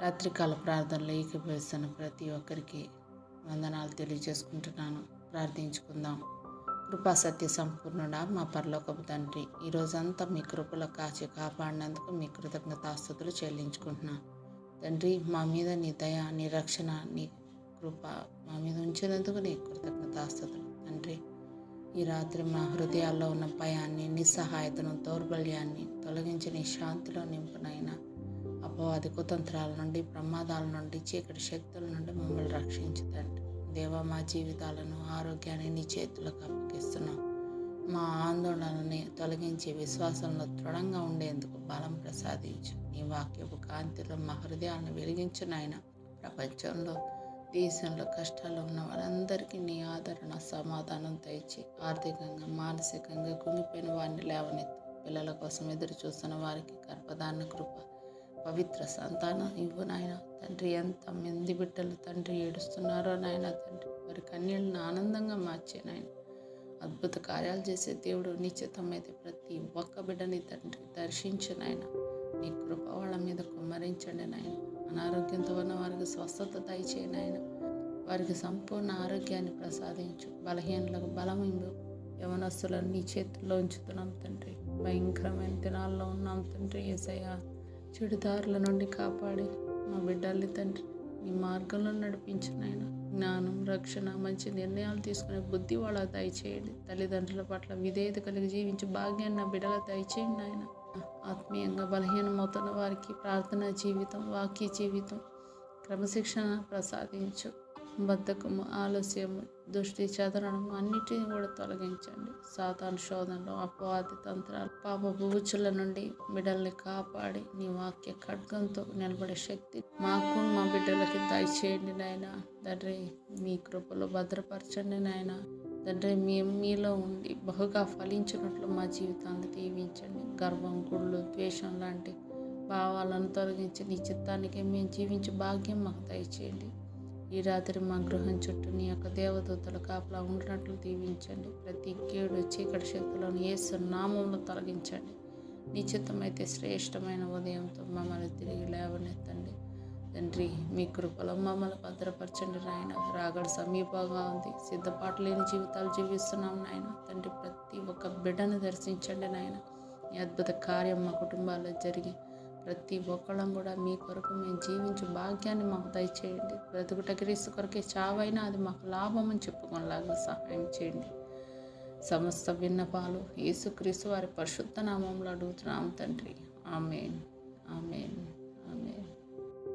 రాత్రికాల ప్రార్థనలో ఏకీభవిస్తున్న ప్రతి ఒక్కరికి వందనాలు తెలియజేసుకుంటున్నాను. ప్రార్థించుకుందాం. కృపా సత్య సంపూర్ణుడా మా పరలోకపు తండ్రి, ఈ రోజంతా మీ కృపలో కాచి కాపాడినందుకు మీ కృతజ్ఞతాస్తుతులు చెల్లించుకుంటున్నాను. తండ్రి, మా మీద నీ దయ, నీ రక్షణ, నీ కృప మా మీద ఉంచినందుకు నీ కృతజ్ఞతాస్తుతులు. తండ్రి, ఈ రాత్రి మా హృదయాల్లో ఉన్న భయాన్ని, నిస్సహాయతను, దౌర్బల్యాన్ని తొలగించి నీ శాంతిలో నింపునైనా అపవాది కుతంత్రాల నుండి, ప్రమాదాల నుండి, చీకటి శక్తుల నుండి మమ్మల్ని రక్షించుతండి. దేవా, మా జీవితాలను, ఆరోగ్యాన్ని నీ చేతులకు అప్పగిస్తున్నాం. మా ఆందోళనని తొలగించి విశ్వాసంలో దృఢంగా ఉండేందుకు బలం ప్రసాదించు. నీ వాక్యపు కాంతిలో మా హృదయాలను వెలిగించు నాయన. ప్రపంచంలో, దేశంలో కష్టాల్లో ఉన్న వారందరికీ నీ ఆదరణ, సమాధానం దయచి ఆర్థికంగా, మానసికంగా కుంగిపోయిన వారిని లేవనెత్తు. పిల్లల కోసం ఎదురు చూస్తున్న వారికి గర్భధారణ కృప, పవిత్ర సంతానం ఇవ్వు నాయన. తండ్రి, ఎంతమంది బిడ్డలు తండ్రి ఏడుస్తున్నారో నాయన, తండ్రి వారి కన్యలను ఆనందంగా మార్చే నాయన. అద్భుత కార్యాలు చేసే దేవుడు నిశ్చితమైతే ప్రతి ఒక్క బిడ్డని తండ్రి దర్శించు నాయన. నీ కృప వాళ్ళ మీద కుమ్మరించండి నాయన. అనారోగ్యంతో ఉన్న వారికి స్వస్థత దయచేయి నాయన. వారికి సంపూర్ణ ఆరోగ్యాన్ని ప్రసాదించు. బలహీనలకు బలం ఇవ్వు. యవనస్తులను నీ చేతుల్లో ఉంచుతున్నాం తండ్రి. భయంకరమైన దినాల్లో ఉన్నాం తండ్రి. యేసయ్యా, చెడుదారుల నుండి కాపాడి మా బిడ్డల్ని తండ్రి నీ మార్గంలో నడిపించు నాయన. జ్ఞానం, రక్షణ, మంచి నిర్ణయాలు తీసుకునే బుద్ధి వాళ్ళ దయచేయండి. తల్లిదండ్రుల పట్ల విధేయత కలిగి జీవించి భాగ్యాన్ని నా బిడ్డల దయచేయండి నాయన. ఆత్మీయంగా బలహీనమవుతున్న వారికి ప్రార్థనా జీవితం, వాక్య జీవితం, క్రమశిక్షణ ప్రసాదించు. బద్ధకము, ఆలస్యము, దృష్టి చెదరడము అన్నిటిని కూడా తొలగించండి. సాతాను శోధనలు, అపవాది తంత్రాలు, పాపపు ఊచుల నుండి బిడ్డల్ని కాపాడి నీ వాక్య ఖడ్గంతో నిలబడే శక్తి మాకు, మా బిడ్డలకి దయచేయండి నాయన. తండ్రి, మీ కృపలో భద్రపరచండి నాయన. తండ్రి, మీలో ఉండి బహుగా ఫలించినట్లు మా జీవితాన్ని దీవించండి. గర్వం, గుళ్ళు, ద్వేషం లాంటి భావాలను తొలగించి నీ చిత్తానికి మేము జీవించే భాగ్యం మాకు దయచేయండి. ఈ రాత్రి మా గృహం చుట్టూ నీ యొక్క దేవదూతల కాపలా ఉండినట్లు దీవించండి. ప్రతి కీడు, చీకటి శక్తులను యేసు నామంలో తొలగించండి. నీ చిత్తమైతే శ్రేష్టమైన ఉదయంతో మమ్మల్ని తిరిగి లేవనెత్తండి. తండ్రి, మీ కృపలో మమ్మల్ని భద్రపరచండి నాయన. రాగడ సమీపంగా ఉంది. సిద్ధపాటు లేని జీవితాలు జీవిస్తున్నాం నాయన. తండ్రి, ప్రతి ఒక్క బిడ్డను దర్శించండి నాయన. ఈ అద్భుత కార్యం మా కుటుంబాల్లో జరిగి ప్రతి ఒక్కళ్ళం కూడా మీ కొరకు మేము జీవించే భాగ్యాన్ని మాకు దయచేయండి. బ్రతుకుట క్రీస్తు కొరకే, చావైనా అది మాకు లాభం అని చెప్పుకునేలాగా సహాయం చేయండి. సమస్త విన్నపాలు యేసుక్రీస్తు వారి పరిశుద్ధ నామంలో అడుగుతున్నాం తండ్రి. ఆమేన్, ఆమేన్, ఆమేన్.